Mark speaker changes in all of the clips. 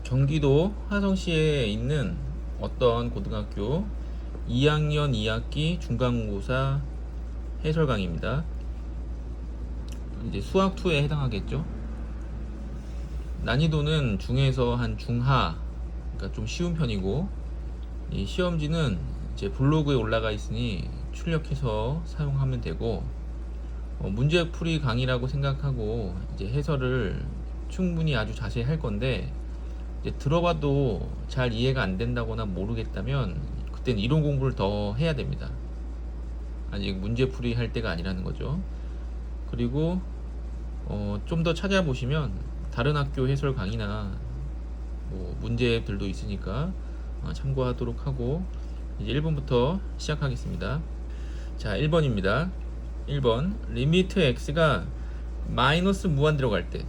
Speaker 1: 경기도 화성시에 있는 어떤 고등학교 2학년 2학기 중간고사 해설 강의입니다. 이제 수학 2에 해당하겠죠. 난이도는 중에서 한 중하, 그러니까 좀 쉬운 편이고, 이 시험지는 이제 블로그에 올라가 있으니 출력해서 사용하면 되고, 문제풀이 강의라고 생각하고 이제 해설을 충분히 아주 자세히 할 건데, 이제 들어봐도 잘 이해가 안 된다거나 모르겠다면 그땐 이론 공부를 더 해야 됩니다. 아직 문제풀이 할 때가 아니라는 거죠. 그리고 좀 더 찾아보시면 다른 학교 해설 강의나 뭐 문제들도 있으니까 참고하도록 하고, 이제 1번부터 시작하겠습니다. 자, 1번입니다. 1번 리미트 x가 마이너스 무한대로 갈 때,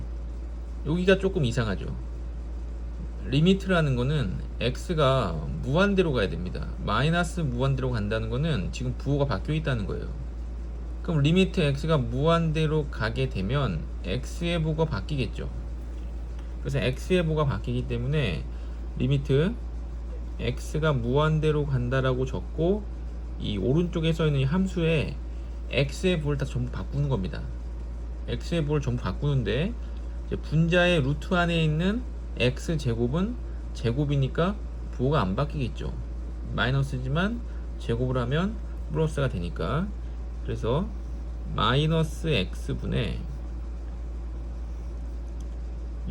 Speaker 1: 여기가 조금 이상하죠. 리미트라는 거는 x가 무한대로 가야 됩니다. 마이너스 무한대로 간다는 거는 지금 부호가 바뀌어 있다는 거예요. 그럼 리미트 x가 무한대로 가게 되면 x의 부호가 바뀌겠죠. 그래서 x의 부호가 바뀌기 때문에 리미트 x가 무한대로 간다라고 적고, 이 오른쪽에 써 있는 이 함수에 x의 부호를 다 전부 바꾸는 겁니다. x의 부호를 전부 바꾸는데, 이제 분자의 루트 안에 있는 x 제곱은 제곱이니까 부호가 안 바뀌겠죠. 마이너스지만 제곱을 하면 플러스가 되니까, 그래서 마이너스 x분의,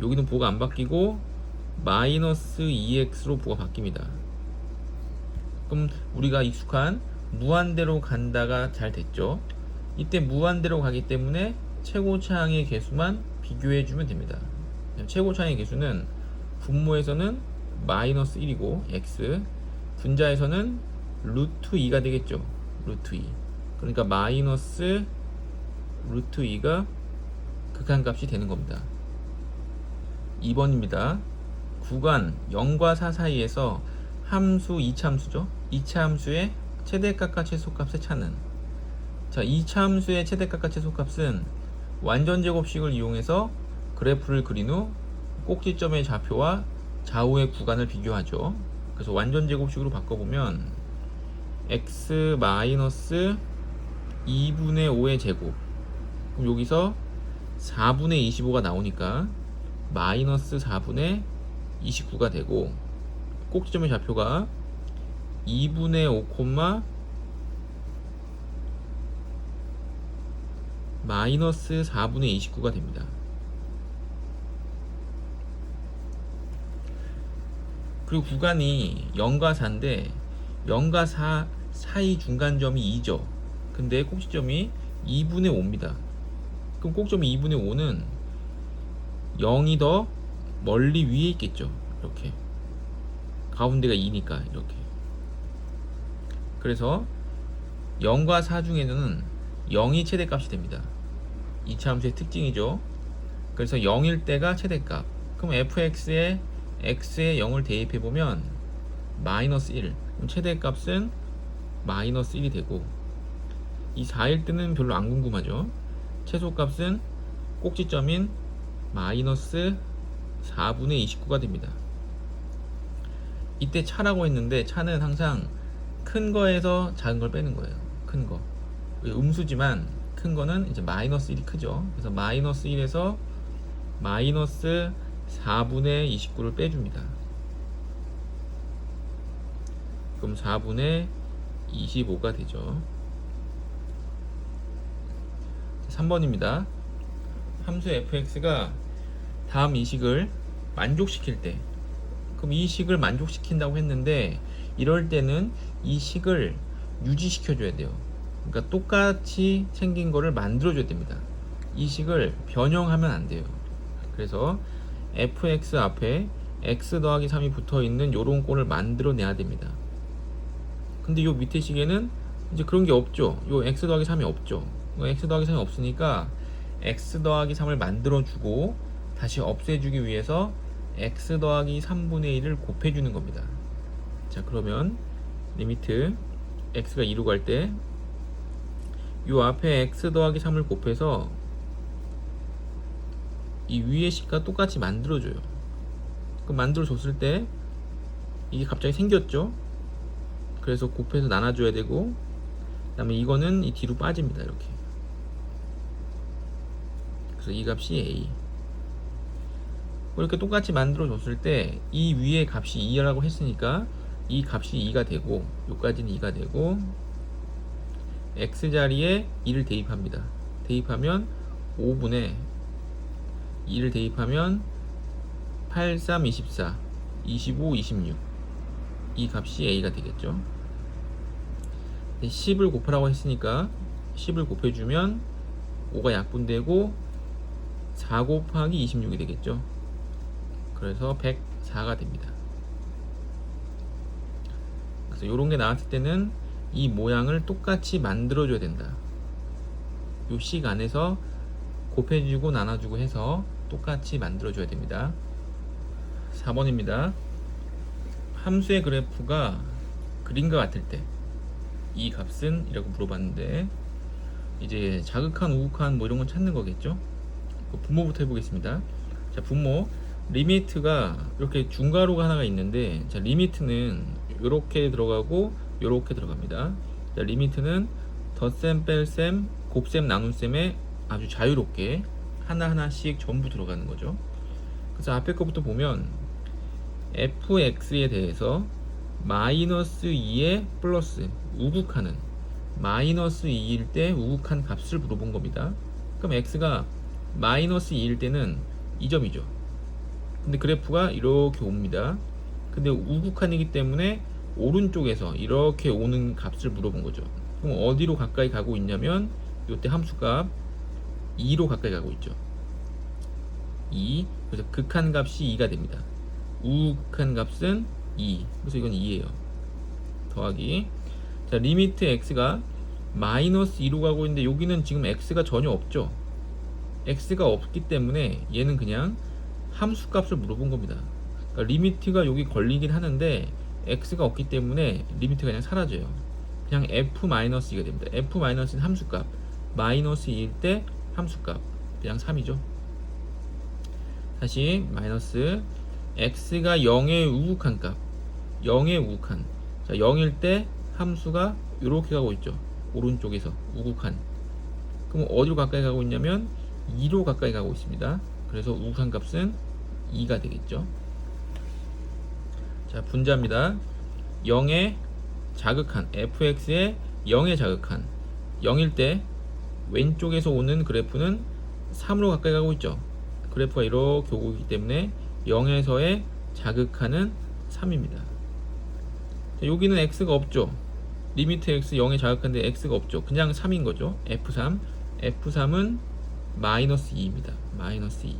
Speaker 1: 여기는 부호가 안 바뀌고 마이너스 2x로 부호가 바뀝니다. 그럼 우리가 익숙한 무한대로 간다가 잘 됐죠. 이때 무한대로 가기 때문에 최고차항의 개수만 비교해 주면 됩니다. 최고차항의 개수는 분모에서는 마이너스 1이고 x, 분자에서는 루트 2가 되겠죠. 루트 2. 그러니까 마이너스 루트 2가 극한값이 되는 겁니다. 2번입니다. 구간 0과 4 사이에서 함수 2차함수죠. 2차함수의 최대값과 최소값의 차는, 자, 2차함수의 최대값과 최소값은 완전제곱식을 이용해서 그래프를 그린 후 꼭지점의 좌표와 좌우의 구간을 비교하죠. 그래서 완전제곱식으로 바꿔보면 x 마이너스 2분의 5의 제곱, 그럼 여기서 4분의 25가 나오니까 마이너스 4분의 29가 되고, 꼭지점의 좌표가 2분의 5, 마이너스 4분의 29가 됩니다. 그리고 구간이 0과 4인데 0과 4 사이 중간점이 2죠. 근데 꼭지점이 2분의 5입니다. 그럼 꼭점이 2분의 5는 0이 더 멀리 위에 있겠죠. 이렇게 가운데가 2니까 이렇게. 그래서 0과 4 중에는 0이 최대값이 됩니다. 2차함수의 특징이죠. 그래서 0일 때가 최대값. 그럼 fx에 x에 0을 대입해보면 마이너스 1. 그럼 최대값은 마이너스 1이 되고, 이 4일 때는 별로 안 궁금하죠. 최소값은 꼭지점인 마이너스 4분의 29가 됩니다. 이때 차라고 했는데, 차는 항상 큰 거에서 작은 걸 빼는 거예요. 큰 거. 음수지만 큰 거는 이제 마이너스 1이 크죠. 그래서 마이너스 1에서 마이너스 4분의 29를 빼줍니다. 그럼 4분의 25가 되죠. 3번입니다. 함수 fx가 다음 이식을 만족시킬 때, 그럼 이 식을 만족시킨다고 했는데, 이럴 때는 이 식을 유지시켜 줘야 돼요. 그러니까 똑같이 생긴 거를 만들어 줘야 됩니다. 이 식을 변형하면 안 돼요. 그래서 fx 앞에 x 더하기 3이 붙어 있는 요런 꼴을 만들어 내야 됩니다. 근데 요 밑에 식에는 이제 그런 게 없죠. 요 x 더하기 3이 없죠. x 더하기 3이 없으니까 x 더하기 3을 만들어 주고 다시 없애주기 위해서 x 더하기 3분의 1을 곱해주는 겁니다. 자, 그러면 리미트 x가 2로 갈 때 요 앞에 x 더하기 3을 곱해서 이 위의 식과 똑같이 만들어줘요. 그 만들어 줬을 때 이게 갑자기 생겼죠. 그래서 곱해서 나눠줘야 되고, 그 다음에 이거는 이 뒤로 빠집니다. 이렇게. 그래서 이 값이 a. 이렇게 똑같이 만들어 줬을 때 이 위에 값이 2라고 했으니까 이 값이 2가 되고, 요까지는 2가 되고, x 자리에 2를 대입합니다. 대입하면 5분의 2를 대입하면 8, 3, 24, 25, 26. 이 값이 a가 되겠죠. 10을 곱하라고 했으니까 10을 곱해주면 5가 약분되고 4 곱하기 26이 되겠죠. 그래서 104가 됩니다. 그래서 이런 게 나왔을 때는 이 모양을 똑같이 만들어줘야 된다. 요 식 안에서 곱해주고 나눠주고 해서 똑같이 만들어줘야 됩니다. 4번입니다. 함수의 그래프가 그림과 같을 때 이 값은? 이라고 물어봤는데, 이제 자극한, 우극한 뭐 이런 건 찾는 거겠죠. 분모부터 해보겠습니다. 자, 분모 리미트가 이렇게 중괄호가 하나가 있는데, 자, 리미트는 이렇게 들어가고 이렇게 들어갑니다. 자, 리미트는 덧셈, 뺄셈, 곱셈, 나눗셈에 아주 자유롭게 하나하나씩 전부 들어가는 거죠. 그래서 앞에 거부터 보면 fx에 대해서 마이너스 2에 플러스 우극하는 마이너스 2일 때 우극한 값을 물어본 겁니다. 그럼 x가 마이너스 2일 때는 2점이죠. 근데 그래프가 이렇게 옵니다. 근데 우극한이기 때문에 오른쪽에서 이렇게 오는 값을 물어본 거죠. 그럼 어디로 가까이 가고 있냐면 이때 함수값 2로 가까이 가고 있죠. 2. 그래서 극한 값이 2가 됩니다. 우극한 값은 2. 그래서 이건 2예요. 더하기. 자, 리미트 x가 마이너스 2로 가고 있는데 여기는 지금 x가 전혀 없죠. x가 없기 때문에 얘는 그냥 함수값을 물어본 겁니다. 그러니까 리미트가 여기 걸리긴 하는데 x가 없기 때문에 리미트가 그냥 사라져요. 그냥 f-2가 됩니다. f-는 함수값, 마이너스 2일 때 함수값, 그냥 3이죠. 다시 마이너스 x가 0의 우극한 값, 0의 우극한. 자, 0일 때 함수가 이렇게 가고 있죠. 오른쪽에서 우극한. 그럼 어디로 가까이 가고 있냐면 2로 가까이 가고 있습니다. 그래서 우극한 값은 2가 되겠죠. 자, 분자입니다. 0의 자극한, fx의 0의 자극한. 0일 때 왼쪽에서 오는 그래프는 3으로 가까이 가고 있죠. 그래프가 이렇게 오고 있기 때문에 0에서의 자극한은 3입니다. 자, 여기는 x가 없죠. 리미트 x 0에 자극한데 x가 없죠. 그냥 3인 거죠. f3. f3은 마이너스 2입니다. 마이너스 2.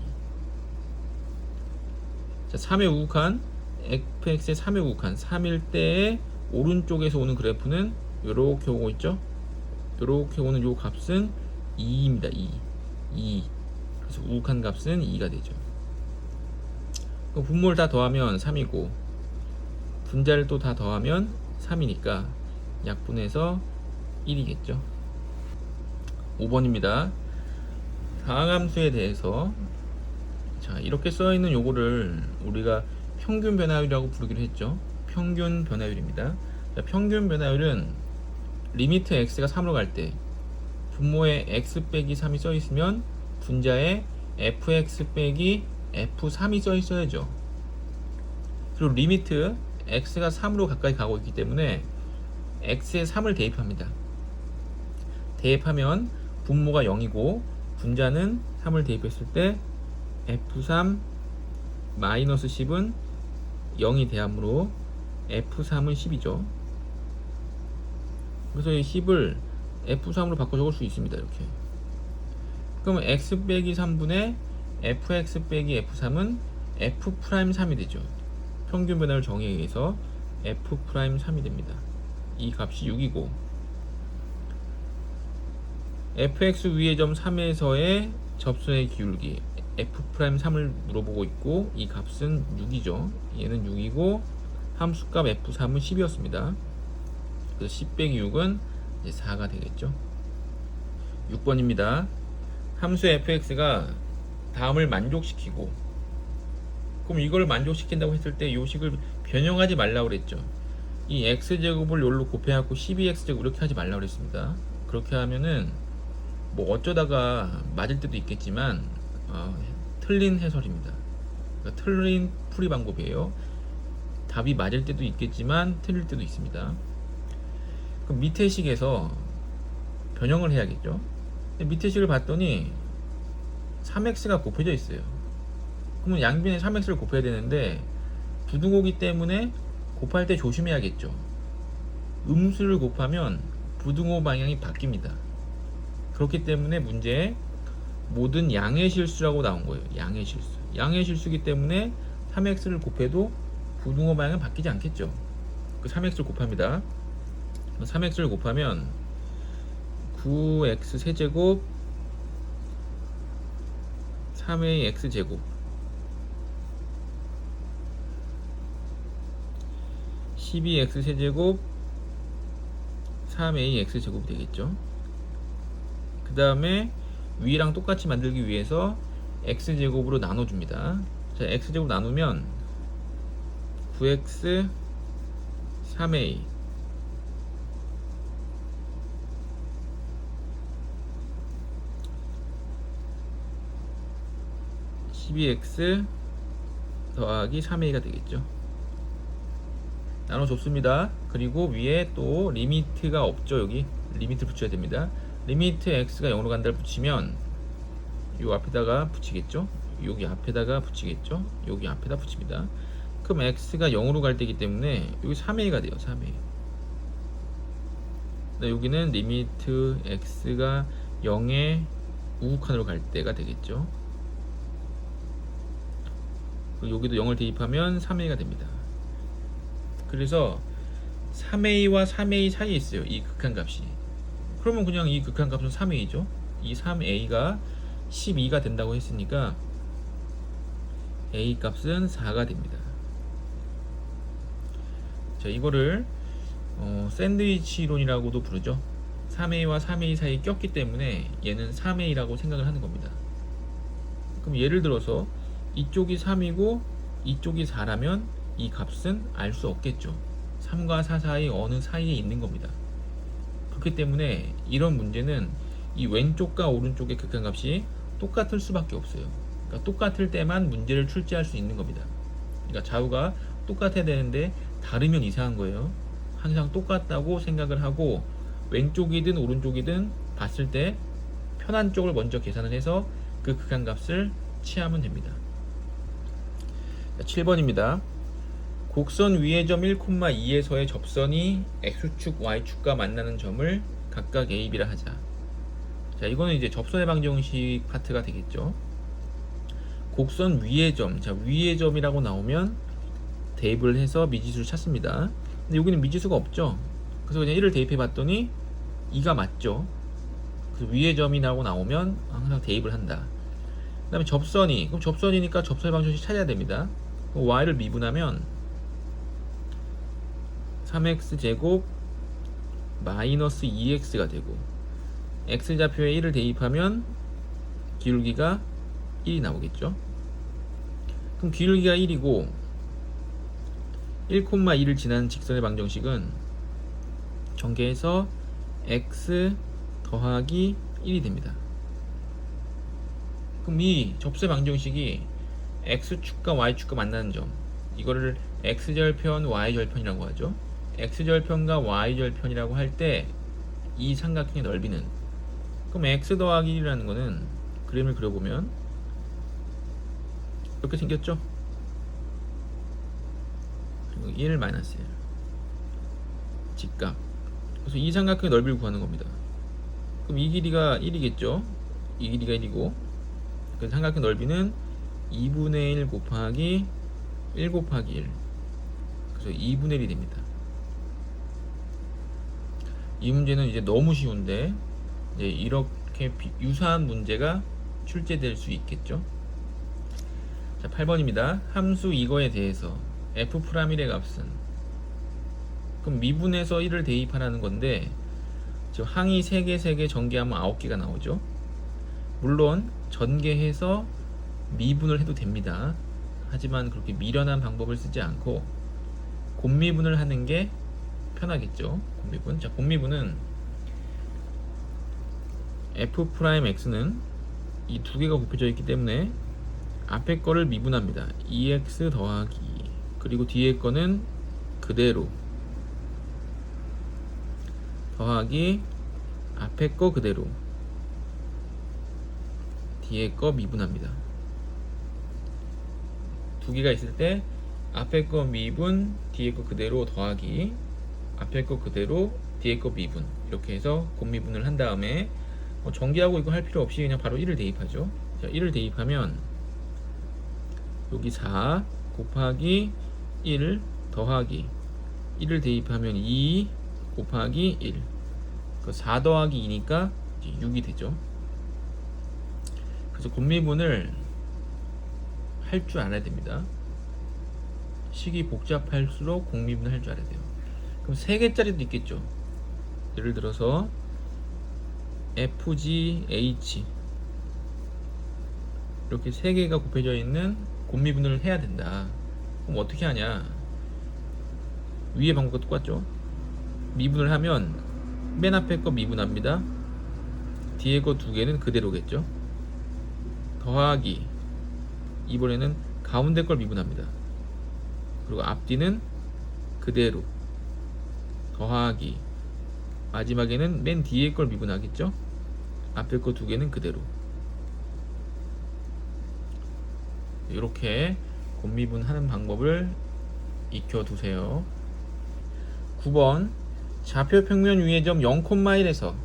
Speaker 1: 자, 3의 우극한, fx의 3의 우극한, 3일 때의 오른쪽에서 오는 그래프는 이렇게 오고 있죠. 이렇게 오는 요 값은 2입니다. 2. 그래서 우극한 값은 2가 되죠. 분모를 다 더하면 3이고 분자를 또 다 더하면 3이니까 약분해서 1이겠죠. 5번입니다. 다항함수에 대해서, 자, 이렇게 써있는 요거를 우리가 평균 변화율이라고 부르기로 했죠. 평균 변화율입니다. 자, 평균 변화율은 리미트 x가 3으로 갈 때 분모에 x 빼기 3이 써있으면 분자에 fx 빼기 f3이 써있어야죠. 그리고 리미트 x가 3으로 가까이 가고 있기 때문에 x에 3을 대입합니다. 대입하면 분모가 0이고 분자는 3을 대입했을 때 f3 마이너스 10은 0이 대함으로 f3은 10이죠. 그래서 이 10을 f3으로 바꿔 적을 수 있습니다. 이렇게. 그러면 x 빼기 3분의 fx 빼기 f3은 f'3이 되죠. 평균 변화율 정의에 의해서 f'3이 됩니다. 이 값이 6이고 fx 위의 점 3에서의 접선의 기울기 f'3을 물어보고 있고 이 값은 6이죠. 얘는 6이고 함수값 f3은 10이었습니다. 그래서 10 빼기 6은 이제 4가 되겠죠. 6번입니다. 함수 fx가 다음을 만족시키고 그럼 이걸 만족시킨다고 했을 때 요 식을 변형하지 말라고 그랬죠. 이 x제곱을 요로 곱해갖고 12x제곱 이렇게 하지 말라고 그랬습니다. 그렇게 하면은 뭐 어쩌다가 맞을 때도 있겠지만 틀린 해설입니다. 그러니까 틀린 풀이 방법이에요. 답이 맞을 때도 있겠지만 틀릴 때도 있습니다. 그럼 밑에 식에서 변형을 해야겠죠. 밑에 식을 봤더니 3x가 곱해져 있어요. 그러면 양변에 3x를 곱해야 되는데 부등호기 때문에 곱할 때 조심해야겠죠. 음수를 곱하면 부등호 방향이 바뀝니다. 그렇기 때문에 문제에 모든 양의 실수라고 나온 거예요. 양의 실수. 양의 실수이기 때문에 3x를 곱해도 부등호 방향은 바뀌지 않겠죠. 그 3x를 곱합니다. 3x를 곱하면 9x 세제곱 3ax 제곱 12x 세제곱 3ax 제곱이 되겠죠. 그 다음에 위랑 똑같이 만들기 위해서 x제곱으로 나눠줍니다. 자, x제곱 나누면 9x 3a 12x 더하기 3a가 되겠죠. 나눠줬습니다. 그리고 위에 또 리미트가 없죠. 여기 리미트 붙여야 됩니다. 리미트 x가 0으로 간다를 붙이면 요 앞에다가 붙이겠죠. 여기 앞에다가 붙이겠죠. 여기 앞에다 붙입니다. 그럼 x가 0으로 갈 때이기 때문에 여기 3a가 돼요. 3a. 여기는 리미트 x가 0의 우극한으로 갈 때가 되겠죠. 여기도 0을 대입하면 3a가 됩니다. 그래서 3a와 3a 사이에 있어요. 이 극한값이. 그러면 그냥 이 극한값은 3a죠. 이 3a가 12가 된다고 했으니까 a 값은 4가 됩니다. 자, 이거를 샌드위치 이론이라고도 부르죠. 3a와 3a 사이에 꼈기 때문에 얘는 3a라고 생각을 하는 겁니다. 그럼 예를 들어서 이쪽이 3이고 이쪽이 4라면 이 값은 알 수 없겠죠. 3과 4 사이 어느 사이에 있는 겁니다. 그렇기 때문에 이런 문제는 이 왼쪽과 오른쪽의 극한값이 똑같을 수밖에 없어요. 그러니까 똑같을 때만 문제를 출제할 수 있는 겁니다. 그러니까 좌우가 똑같아야 되는데 다르면 이상한 거예요. 항상 똑같다고 생각을 하고 왼쪽이든 오른쪽이든 봤을 때 편한 쪽을 먼저 계산을 해서 그 극한값을 취하면 됩니다. 7번입니다. 곡선 위의 점 1,2에서의 접선이 x축, y축과 만나는 점을 각각 a, b라 하자. 자, 이거는 이제 접선의 방정식 파트가 되겠죠. 곡선 위의 점, 자, 위의 점이라고 나오면 대입을 해서 미지수를 찾습니다. 근데 여기는 미지수가 없죠. 그래서 그냥 1을 대입해 봤더니 2가 맞죠. 그래서 위의 점이라고 나오면 항상 대입을 한다. 그 다음에 접선이, 그럼 접선이니까 접선의 방정식 찾아야 됩니다. y를 미분하면 3x 제곱 마이너스 2x가 되고 x좌표에 1을 대입하면 기울기가 1이 나오겠죠. 그럼 기울기가 1이고 1,2를 지난 직선의 방정식은 전개해서 x 더하기 1이 됩니다. 그럼 이 접선의 방정식이 x축과 y축과 만나는 점, 이거를 x절편, y절편이라고 하죠. x절편과 y절편이라고 할 때 이 삼각형의 넓이는, 그럼 x 더하기 1이라는 거는 그림을 그려보면 이렇게 생겼죠. 그리고 1 마이너스 1 직각. 그래서 이 삼각형의 넓이를 구하는 겁니다. 그럼 이 길이가 1이겠죠. 이 길이가 1이고 그 삼각형 넓이는 2분의 1 곱하기 1 곱하기 1, 그래서 2분의 1이 됩니다. 이 문제는 이제 너무 쉬운데 이제 이렇게 유사한 문제가 출제될 수 있겠죠. 자, 8번입니다. 함수 이거에 대해서 f'1의 값은, 그럼 미분해서 1을 대입하라는 건데 지금 항이 3개 3개 전개하면 9개가 나오죠. 물론 전개해서 미분을 해도 됩니다. 하지만 그렇게 미련한 방법을 쓰지 않고 곱미분을 하는 게 편하겠죠. 곱미분. 자, 곱미분은 f'x는 이 두 개가 곱해져 있기 때문에 앞에 거를 미분합니다. 2x 더하기, 그리고 뒤에 거는 그대로 더하기, 앞에 거 그대로, 뒤에 거 미분합니다. 두 개가 있을 때 앞에 거 미분, 뒤에 거 그대로 더하기, 앞에 거 그대로, 뒤에 거 미분, 이렇게 해서 곱미분을 한 다음에 전개하고 이거 할 필요 없이 그냥 바로 1을 대입하죠. 자, 1을 대입하면 여기 4 곱하기 1 더하기 1을 대입하면 2 곱하기 1, 4 더하기 2니까 6이 되죠. 그래서 곱미분을 할 줄 알아야 됩니다. 식이 복잡할수록 곱미분을 할 줄 알아야 돼요. 그럼 3개짜리도 있겠죠. 예를 들어서 FGH 이렇게 3개가 곱해져 있는 곱미분을 해야 된다. 그럼 어떻게 하냐? 위의 방법과 똑같죠. 미분을 하면 맨 앞에 거 미분합니다. 뒤에 거 두 개는 그대로겠죠. 더하기, 이번에는 가운데 걸 미분합니다. 그리고 앞뒤는 그대로 더하기, 마지막에는 맨 뒤에 걸 미분하겠죠. 앞에 거 두 개는 그대로. 이렇게 곱미분 하는 방법을 익혀두세요. 9번 좌표 평면 위의 점 0,1에서,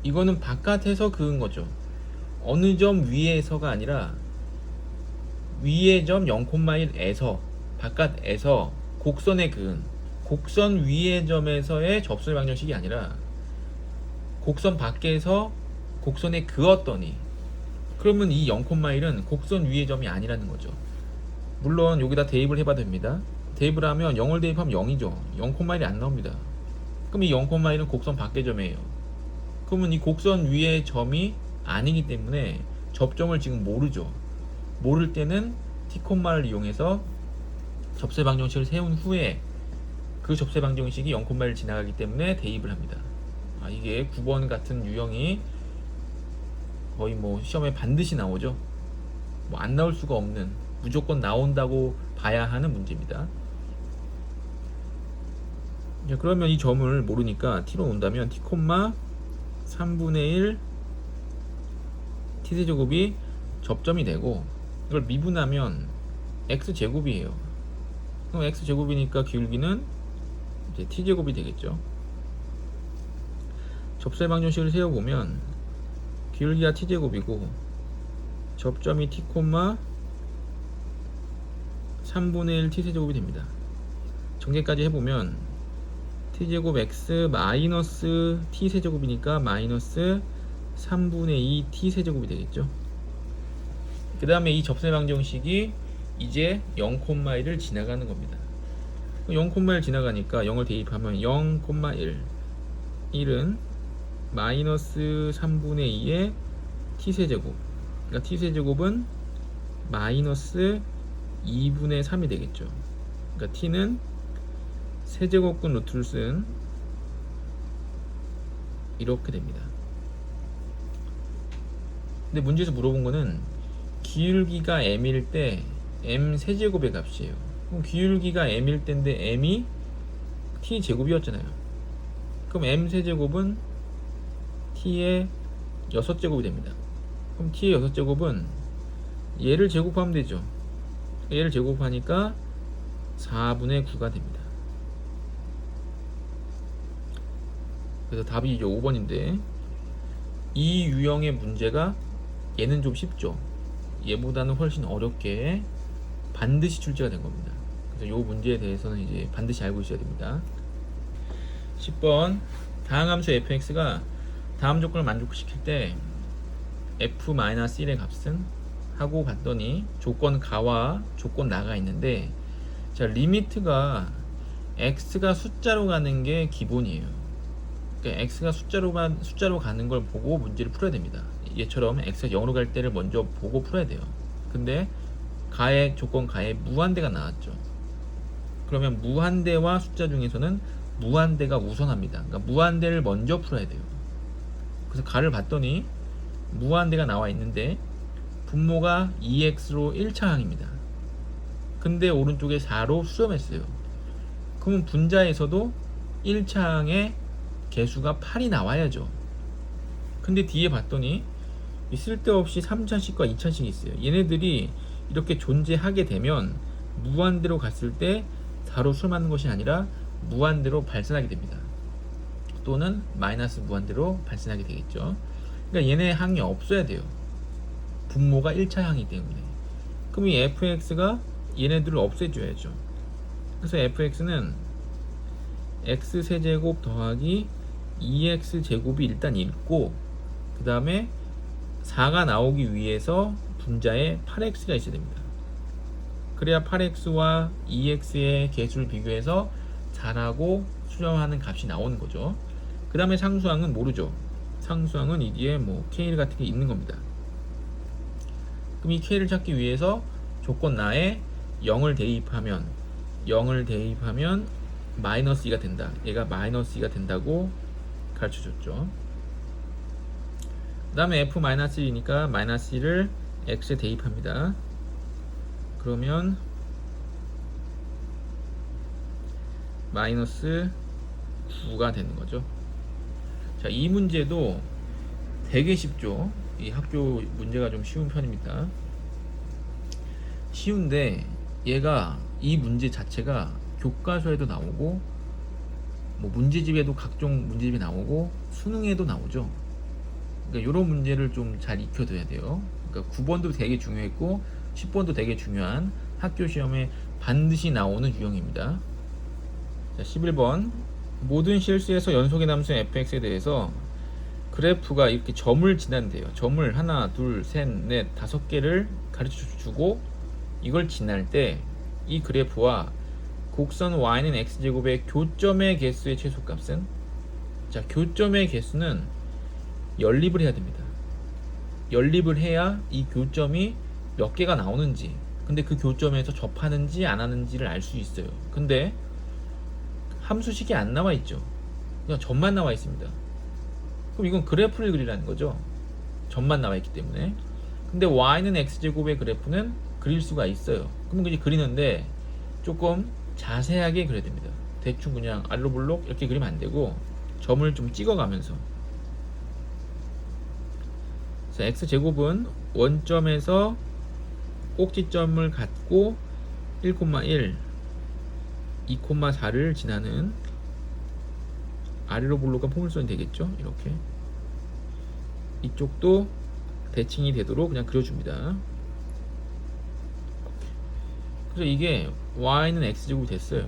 Speaker 1: 이거는 바깥에서 그은 거죠. 어느 점 위에서가 아니라 위의 점 0,1에서, 바깥에서 곡선에 그은, 곡선 위의 점에서의 접설 방정식이 아니라 곡선 밖에서 곡선에 그었더니, 그러면 이 0,1은 곡선 위의 점이 아니라는 거죠. 물론 여기다 대입을 해봐도 됩니다. 대입을 하면 0을 대입하면 0이죠. 0,1이 안 나옵니다. 그럼 이 0,1은 곡선 밖의 점이에요. 그러면 이 곡선 위의 점이 아니기 때문에 접점을 지금 모르죠. 모를 때는 t를 이용해서 접세 방정식을 세운 후에 그 접세 방정식이 0,1을 지나가기 때문에 대입을 합니다. 이게 9번 같은 유형이 거의 뭐 시험에 반드시 나오죠. 뭐 안 나올 수가 없는, 무조건 나온다고 봐야 하는 문제입니다. 자, 그러면 이 점을 모르니까 t로 놓는다면 t, 3분의 1 t제곱이 접점이 되고, 이걸 미분하면 x제곱이에요. 그럼 x제곱이니까 기울기는 이제 t제곱이 되겠죠. 접세 방정식을 세워보면 기울기가 t제곱이고 접점이 t, 3분의 1 t세제곱이 됩니다. 전개까지 해보면 t제곱 x 마이너스 t세제곱이니까 마이너스 3분의 2 t세제곱이 되겠죠. 그 다음에 이 접세 방정식이 이제 0,1을 지나가는 겁니다. 0,1 지나가니까 0을 대입하면 0,1, 1은 마이너스 3분의 2의 t세제곱, 그러니까 t세제곱은 마이너스 2분의 3이 되겠죠. 그러니까 t는 세제곱근 루트를 쓴 이렇게 됩니다. 근데 문제에서 물어본 거는 기울기가 m일 때 m 세제곱의 값이에요. 그럼 기울기가 m일 때인데 m이 t제곱이었잖아요. 그럼 m 세제곱은 t의 6제곱이 됩니다. 그럼 t의 6제곱은 얘를 제곱하면 되죠. 얘를 제곱하니까 4분의 9가 됩니다. 그래서 답이 이제 5번인데, 이 유형의 문제가 얘는 좀 쉽죠. 얘보다는 훨씬 어렵게 반드시 출제가 된 겁니다. 그래서 이 문제에 대해서는 이제 반드시 알고 있어야 됩니다. 10번 다항함수 fx가 다음 조건을 만족시킬 때 f-1의 값은 하고 봤더니 조건 가와 조건 나가 있는데, 자, 리미트가 x가 숫자로 가는 게 기본이에요. 그러니까 x가 숫자로 가는 걸 보고 문제를 풀어야 됩니다. 얘처럼 x가 0으로 갈 때를 먼저 보고 풀어야 돼요. 근데 조건 가에 무한대가 나왔죠. 그러면 무한대와 숫자 중에서는 무한대가 우선합니다. 그러니까 무한대를 먼저 풀어야 돼요. 그래서 가를 봤더니 무한대가 나와 있는데 분모가 2x로 1차항입니다. 근데 오른쪽에 4로 수렴했어요. 그러면 분자에서도 1차항의 개수가 8이 나와야죠. 근데 뒤에 봤더니 쓸데없이 3차식과 2차식이 있어요. 얘네들이 이렇게 존재하게 되면 무한대로 갔을 때 4로 수렴하는 것이 아니라 무한대로 발산하게 됩니다. 또는 마이너스 무한대로 발산하게 되겠죠. 그러니까 얘네 항이 없어야 돼요. 분모가 1차 항이기 때문에. 그럼 이 fx가 얘네들을 없애줘야죠. 그래서 fx는 x세제곱 더하기 2x제곱이 일단 있고, 그 다음에 4가 나오기 위해서 분자에 8x가 있어야 됩니다. 그래야 8x와 2x의 개수를 비교해서 4라고 수렴하는 값이 나오는 거죠. 그 다음에 상수항은 모르죠. 상수항은 이 뒤에 뭐 k 같은 게 있는 겁니다. 그럼 이 k를 찾기 위해서 조건 나에 0을 대입하면 마이너스 2가 된다. 얘가 마이너스 2가 된다고 가르쳐줬죠. 그 다음에 f-1이니까 마이너스 1을 x에 대입합니다. 그러면 마이너스 9가 되는 거죠. 자, 이 문제도 되게 쉽죠. 이 학교 문제가 좀 쉬운 편입니다. 쉬운데 얘가 이 문제 자체가 교과서에도 나오고 뭐 문제집에도 각종 문제집이 나오고 수능에도 나오죠. 그러니까 이런 문제를 좀 잘 익혀둬야 돼요. 그러니까 9번도 되게 중요했고 10번도 되게 중요한 학교 시험에 반드시 나오는 유형입니다. 자, 11번 모든 실수에서 연속의 남수 fx에 대해서 그래프가 이렇게 점을 지난대요. 점을 하나, 둘, 셋, 넷, 5개를 가르쳐주고 이걸 지날 때 이 그래프와 곡선 y는 x제곱의 교점의 개수의 최소값은, 자, 교점의 개수는 연립을 해야 됩니다. 연립을 해야 이 교점이 몇 개가 나오는지, 근데 그 교점에서 접하는지 안 하는지를 알 수 있어요. 근데 함수식이 안 나와 있죠. 그냥 점만 나와 있습니다. 그럼 이건 그래프를 그리라는 거죠. 점만 나와 있기 때문에. 근데 y는 x제곱의 그래프는 그릴 수가 있어요. 그럼 이제 그리는데 조금 자세하게 그려야 됩니다. 대충 그냥 알로블록 이렇게 그리면 안 되고 점을 좀 찍어가면서. 자, x제곱은 원점에서 꼭지점을 갖고 1,1, 2,4를 지나는 아래로 블록과 포물선이 되겠죠. 이렇게 이쪽도 대칭이 되도록 그냥 그려줍니다. 그래서 이게 y는 x제곱이 됐어요.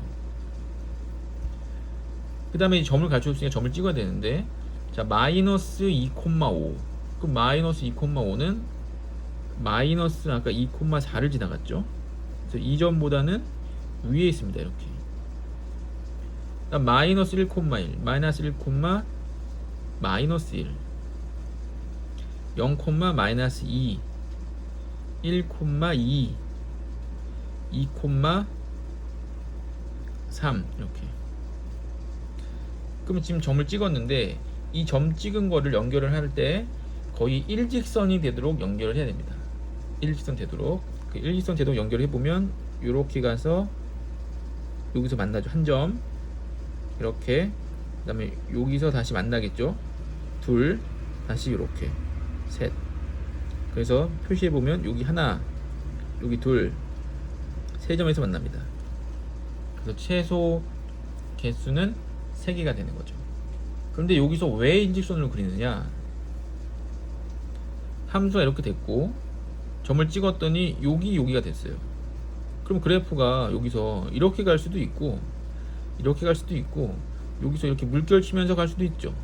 Speaker 1: 그 다음에 점을 가르쳐줬으니까 점을 찍어야 되는데, 자, 마이너스 2,5. 그럼 마이너스 2,5는 마이너스 아까 2,4를 지나갔죠. 그래서 이 점보다는 위에 있습니다. 이렇게. 마이너스 1,1, 마이너스 1, 마이너스 1, 0, 마이너스 2, 1,2, 2,3 이렇게. 그러면 지금 점을 찍었는데 이 점 찍은 거를 연결을 할 때 거의 일직선이 되도록 연결을 해야 됩니다. 일직선 되도록. 그 일직선 되도록 연결해 보면 이렇게 가서 여기서 만나죠. 한 점. 이렇게. 그다음에 여기서 다시 만나겠죠. 둘. 다시 이렇게. 셋. 그래서 표시해 보면 여기 하나, 여기 둘, 세 점에서 만납니다. 그래서 최소 개수는 3개가 되는 거죠. 그런데 여기서 왜 인직선으로 그리느냐? 함수가 이렇게 됐고 점을 찍었더니 여기가 됐어요. 그럼 그래프가 여기서 이렇게 갈 수도 있고 이렇게 갈 수도 있고 여기서 이렇게 물결 치면서 갈 수도 있죠.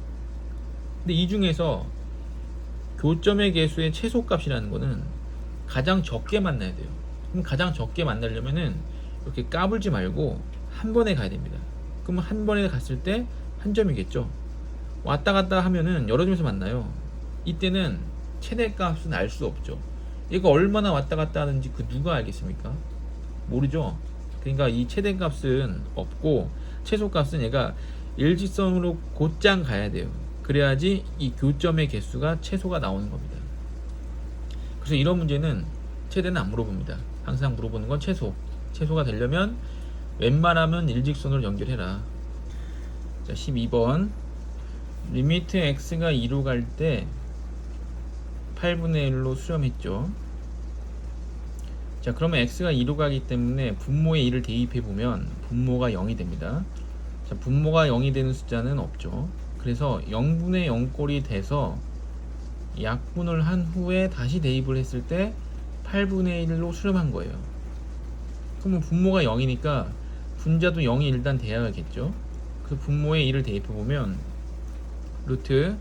Speaker 1: 근데 이 중에서 교점의 개수의 최소값이라는 거는 가장 적게 만나야 돼요. 그럼 가장 적게 만나려면은 이렇게 까불지 말고 한 번에 가야 됩니다. 그럼 한 번에 갔을 때 한 점이겠죠. 왔다 갔다 하면은 여러 점에서 만나요. 이때는 최대값은 알 수 없죠. 얘가 얼마나 왔다 갔다 하는지 그 누가 알겠습니까? 모르죠. 그러니까 이 최대값은 없고 최소값은 얘가 일직선으로 곧장 가야 돼요. 그래야지 이 교점의 개수가 최소가 나오는 겁니다. 그래서 이런 문제는 최대는 안 물어봅니다. 항상 물어보는 건 최소가 되려면 웬만하면 일직선으로 연결해라. 자, 12번 리미트 x가 2로 갈 때 8분의 1로 수렴했죠. 자, 그러면 x가 2로 가기 때문에 분모에 2를 대입해 보면 분모가 0이 됩니다. 자, 분모가 0이 되는 숫자는 없죠. 그래서 0분의 0꼴이 돼서 약분을 한 후에 다시 대입을 했을 때 8분의 1로 수렴한 거예요. 그러면 분모가 0이니까 분자도 0이 일단 돼야겠죠. 그 분모에 1을 대입해 보면 루트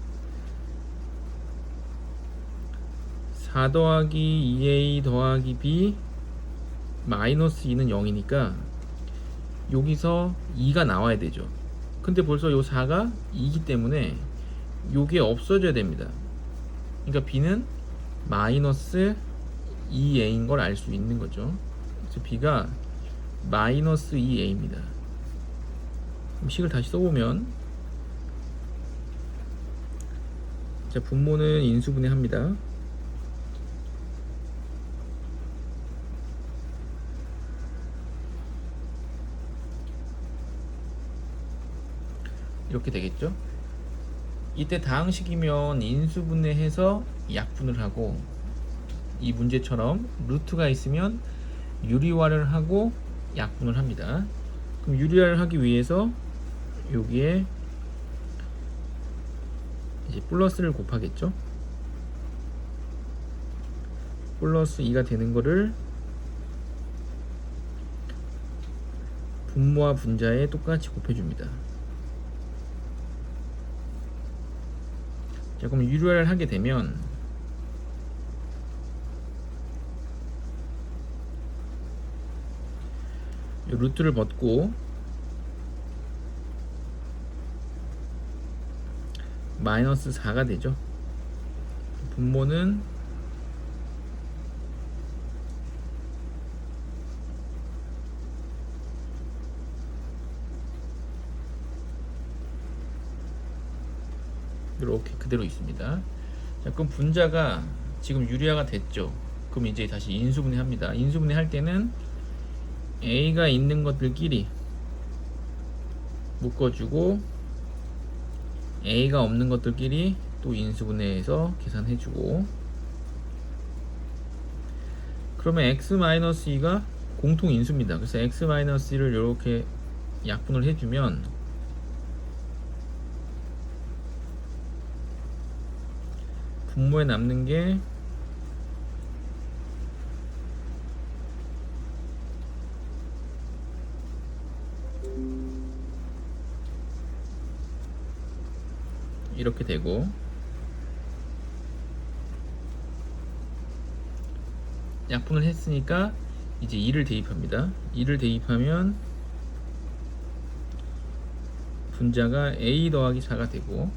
Speaker 1: 4 더하기 2a 더하기 b 마이너스 2는 0이니까 여기서 2가 나와야 되죠. 근데 벌써 요 4가 2이기 때문에 요게 없어져야 됩니다. 그러니까 b는 마이너스 2a인 걸 알 수 있는 거죠. 그래서 b가 마이너스 2a입니다. 그럼 식을 다시 써보면, 자, 분모는 인수분해 합니다. 이렇게 되겠죠. 이때 다항식이면 인수분해해서 약분을 하고, 이 문제처럼 루트가 있으면 유리화를 하고 약분을 합니다. 그럼 유리화를 하기 위해서 여기에 이제 플러스를 곱하겠죠. 플러스 2가 되는 거를 분모와 분자에 똑같이 곱해줍니다. 자, 그럼 유리화를 하게 되면 루트를 벗고 마이너스 4가 되죠. 분모는 이렇게 그대로 있습니다. 자, 그럼 분자가 지금 유리화가 됐죠. 그럼 이제 다시 인수분해 합니다. 인수분해 할 때는 A가 있는 것들끼리 묶어주고 A가 없는 것들끼리 또 인수분해해서 계산해주고, 그러면 x-2가 공통 인수입니다. 그래서 x-2를 이렇게 약분을 해주면 분모에 남는 게 이렇게 되고, 약분을 했으니까 이제 2를 대입합니다. 2를 대입하면 분자가 a 더하기 4가 되고,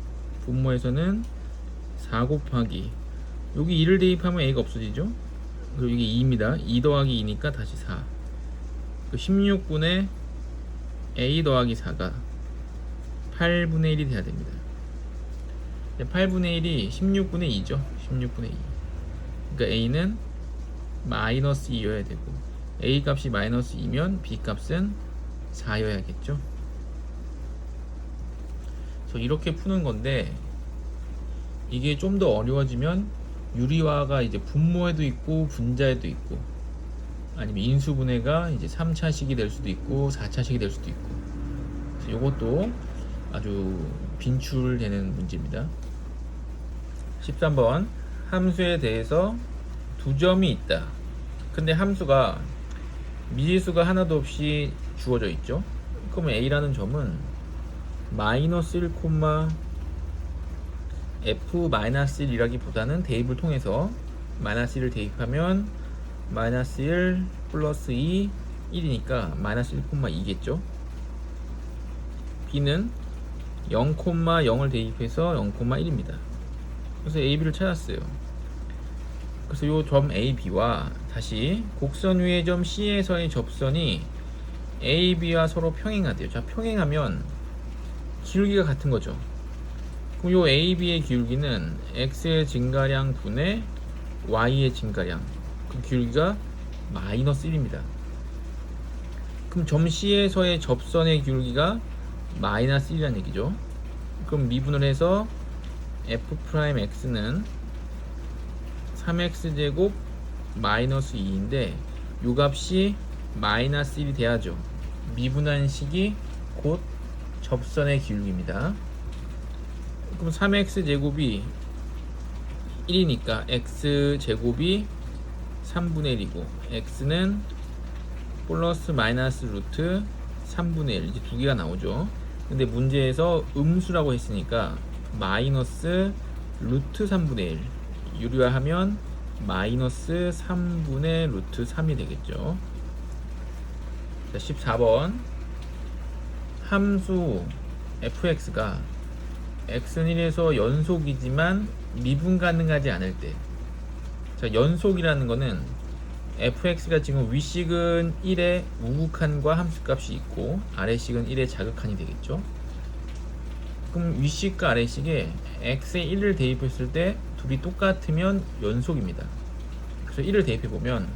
Speaker 1: 분모에서는 4 곱하기, 여기 2를 대입하면 a가 없어지죠. 그리고 이게 2입니다. 2 더하기 2니까 다시 4. 16분의 a 더하기 4가 8분의 1이 돼야 됩니다. 8분의 1이 16분의 2죠. 16분의 2. 그러니까 a는 마이너스 2여야 되고, a 값이 마이너스 2면 b 값은 4여야겠죠. 그래서 이렇게 푸는 건데, 이게 좀 더 어려워지면 유리화가 이제 분모에도 있고 분자에도 있고, 아니면 인수분해가 이제 3차식이 될 수도 있고 4차식이 될 수도 있고, 그래서 이것도 아주 빈출되는 문제입니다. 13번 함수에 대해서 두 점이 있다. 근데 함수가 미지수가 하나도 없이 주어져 있죠. 그러면 a라는 점은 마이너스 1, f-1이라기보다는 대입을 통해서 마이너스 1을 대입하면 마이너스 1 플러스 2 1이니까 마이너스 1,2겠죠. b는 0,0을 대입해서 0,1입니다. 그래서 a, b를 찾았어요. 그래서 요 점 AB와 다시 곡선 위의 점 C에서의 접선이 AB와 서로 평행하대요. 자, 평행하면 기울기가 같은 거죠. 그럼 요 AB의 기울기는 X의 증가량 분의 Y의 증가량. 그 기울기가 마이너스 1입니다. 그럼 점 C에서의 접선의 기울기가 마이너스 1이라는 얘기죠. 그럼 미분을 해서 F'X는 3X제곱 마이너스 2인데 요 값이 마이너스 1이 돼야죠. 미분한 식이 곧 접선의 기울기입니다. 그럼 3X제곱이 1이니까 X제곱이 3분의 1이고 X는 플러스 마이너스 루트 3분의 1 이제 두 개가 나오죠. 근데 문제에서 음수라고 했으니까 마이너스 루트 3분의 1 유리화하면 마이너스 3분의 루트 3이 되겠죠. 자, 14번 함수 fx가 x는 1에서 연속이지만 미분 가능하지 않을 때, 자, 연속이라는 거는 fx가 지금 위식은 1에 우극한과 함수값이 있고 아래식은 1에 자극한이 되겠죠. 그럼 위식과 아래식에 x에 1을 대입했을 때 둘이 똑같으면 연속입니다. 그래서 1을 대입해보면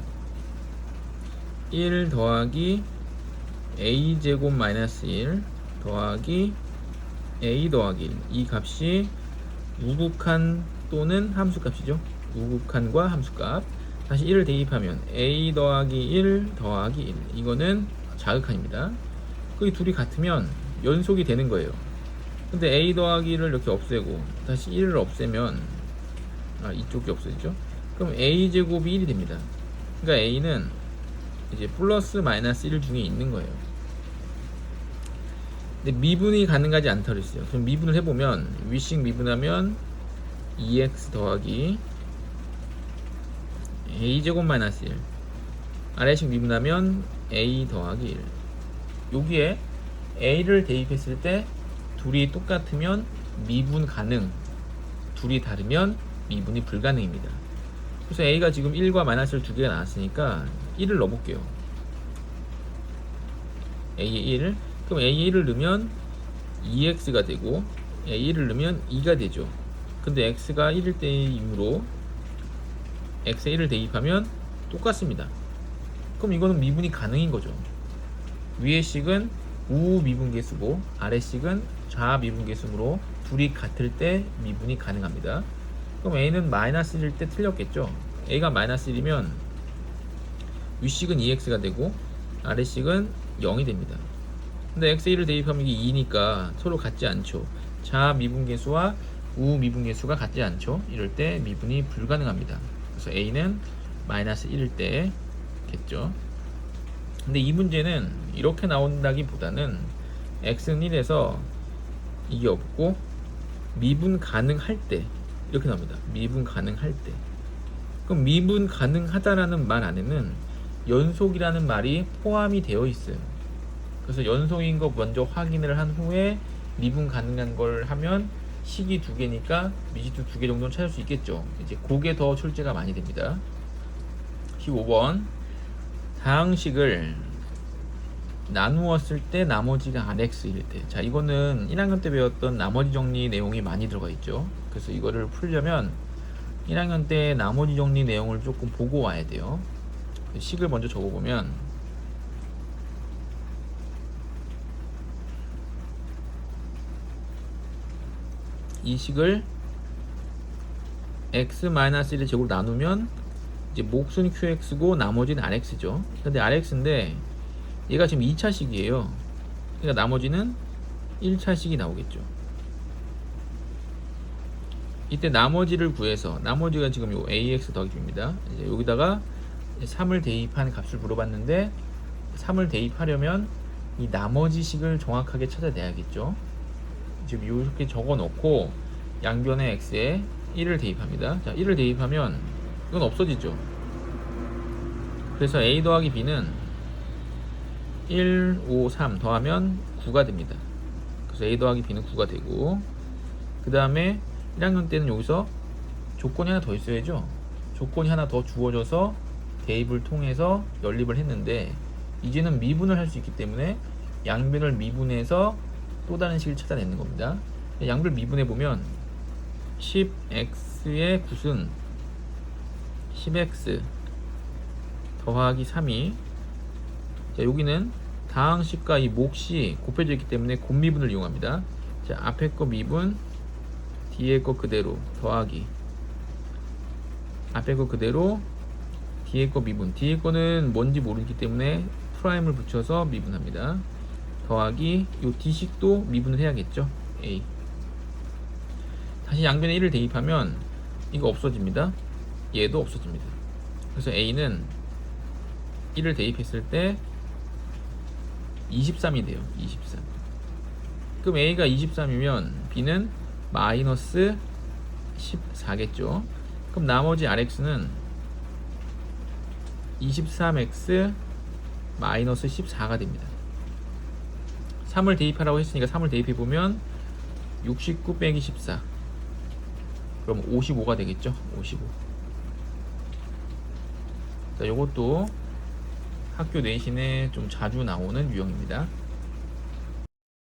Speaker 1: 1 더하기 a제곱 마이너스 1 더하기 a 더하기 1, 이 값이 우극한 또는 함수값이죠. 우극한과 함수값. 다시 1을 대입하면 a 더하기 1 더하기 1, 이거는 자극한입니다. 그 둘이 같으면 연속이 되는 거예요. 근데 a 더하기 1을 이렇게 없애고 다시 1을 없애면 이쪽이 없어지죠. 그럼 a 제곱이 1이 됩니다. 그러니까 a는 이제 플러스 마이너스 1 중에 있는 거예요. 근데 미분이 가능하지 않다고 했어요. 그럼 미분을 해보면 위식 미분하면 2x 더하기 a제곱 마이너스 1, 아래식 미분하면 a 더하기 1. 여기에 a를 대입했을 때 둘이 똑같으면 미분 가능, 둘이 다르면 미분이 불가능입니다. 그래서 a가 지금 1과 마이너스를 두 개가 나왔으니까 1을 넣어볼게요. a에 1, 그럼 a에 1을 넣으면 2x가 되고 a에 1을 넣으면 2가 되죠. 근데 x가 1일 때이므로 x에 1을 대입하면 똑같습니다. 그럼 이거는 미분이 가능인 거죠. 위의 식은 우 미분계수고 아래 식은 좌 미분계수므로 둘이 같을 때 미분이 가능합니다. 그럼 a는 마이너스 1일 때 틀렸겠죠. a가 마이너스 1이면 위식은 2x가 되고 아래식은 0이 됩니다. 근데 x에 1을 대입하면 이게 2니까 서로 같지 않죠. 좌 미분계수와 우 미분계수가 같지 않죠. 이럴 때 미분이 불가능합니다. 그래서 a는 마이너스 1일 때겠죠. 근데 이 문제는 이렇게 나온다기보다는 x는 1에서 이게 없고 미분 가능할 때 이렇게 나옵니다. 미분 가능할 때. 그럼 미분 가능하다라는 말 안에는 연속이라는 말이 포함이 되어 있어요. 그래서 연속인 거 먼저 확인을 한 후에 미분 가능한 걸 하면 식이 두 개니까 미지수 두 개 정도는 찾을 수 있겠죠. 이제 그게 더 출제가 많이 됩니다. 15번 다항식을 나누었을 때 나머지가 RX일 때. 자, 이거는 1학년 때 배웠던 나머지 정리 내용이 많이 들어가 있죠. 그래서 이거를 풀려면 1학년 때 나머지 정리 내용을 조금 보고 와야 돼요. 식을 먼저 적어보면 이 식을 x-1의 제곱으로 나누면 이제 몫은 qx고 나머지는 rx죠. 근데 rx인데 얘가 지금 2차식이에요. 그러니까 나머지는 1차식이 나오겠죠. 이때 나머지를 구해서, 나머지가 지금 요 ax 더하기 b입니다. 이제 여기다가 3을 대입한 값을 물어봤는데 3을 대입하려면 이 나머지 식을 정확하게 찾아내야겠죠. 지금 이렇게 적어 놓고 양변의 x에 1을 대입합니다. 자, 1을 대입하면 이건 없어지죠. 그래서 a 더하기 b는 1, 5, 3 더하면 9가 됩니다. 그래서 a 더하기 b는 9가 되고, 그 다음에 1학년 때는 여기서 조건이 하나 더 있어야죠. 조건이 하나 더 주어져서 대입을 통해서 연립을 했는데, 이제는 미분을 할 수 있기 때문에 양변을 미분해서 또 다른 식을 찾아내는 겁니다. 양변을 미분해 보면 10x의 굿은 10x 더하기 3이, 자, 여기는 다항식과 이 몫이 곱해져 있기 때문에 곱미분을 이용합니다. 자, 앞에 거 미분, 뒤에 거 그대로 더하기, 앞에 거 그대로, 뒤에 거 미분. 뒤에 거는 뭔지 모르기 때문에 프라임을 붙여서 미분합니다. 더하기 요 D식도 미분을 해야겠죠. A. 다시 양변에 1을 대입하면 이거 없어집니다. 얘도 없어집니다. 그래서 A는 1을 대입했을 때 23이 돼요. 23. 그럼 A가 23이면 B는 마이너스 14겠죠. 그럼 나머지 RX는 23x 마이너스 14가 됩니다. 3을 대입하라고 했으니까 3을 대입해보면 69 빼기 14, 그럼 55가 되겠죠. 55. 자, 요것도 학교 내신에 좀 자주 나오는 유형입니다.